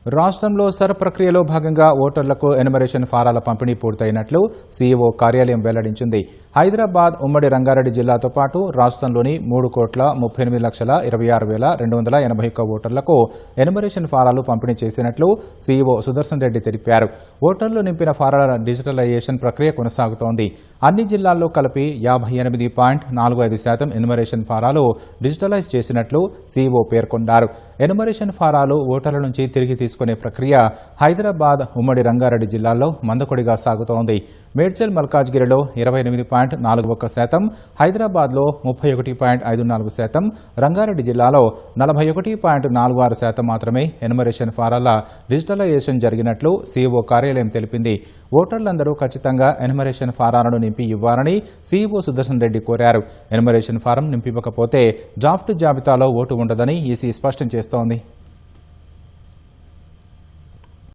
రాష్ట్రంలో సర్ ప్రక్రియలో భాగంగా ఓటర్లకు ఎనుమరేషన్ ఫారాల పంపిణీ పూర్తయినట్లు సీఈఓ కార్యాలయం వెల్లడించింది. హైదరాబాద్, ఉమ్మడి రంగారెడ్డి జిల్లాతో పాటు రాష్ట్రంలోని 3,38,26,281 ఓటర్లకు ఎనుమరేషన్ ఫారాలు పంపిణీ చేసినట్లు సీఈఓ సుదర్శన్ రెడ్డి తెలిపారు. ఓటర్లు నింపిన ఫారాల డిజిటలైజేషన్ ప్రక్రియ కొనసాగుతోంది. అన్ని జిల్లాల్లో కలిపి 58.45% ఎనుమరేషన్ ఫారాలు డిజిటలైజ్ చేసినట్లు సీఈఓ పేర్కొన్నారు. ఎనుమరేషన్ ఫారాలు ఓటర్ల నుంచి తిరిగి తీసుకునే ప్రక్రియ హైదరాబాద్, ఉమ్మడి రంగారెడ్డి జిల్లాల్లో మందకొడిగా సాగుతోంది. మేడ్చల్, మల్కాజ్గిరిలో 28.41%, హైదరాబాద్లో 31.54%, రంగారెడ్డి జిల్లాలో 41.46% మాత్రమే ఎనుమరేషన్ ఫారాల డిజిటలైజేషన్ జరిగినట్లు సీఈఓ కార్యాలయం తెలిపింది. ఓటర్లందరూ ఖచ్చితంగా ఎనుమరేషన్ ఫారాలను నింపి ఇవ్వాలని సీఈఓ సుదర్శన్ రెడ్డి కోరారు. ఎనుమరేషన్ ఫారం నింపివ్వకపోతే డ్రాఫ్ట్ జాబితాలో ఓటు ఉండదని ఈసీ స్పష్టం చేస్తోంది.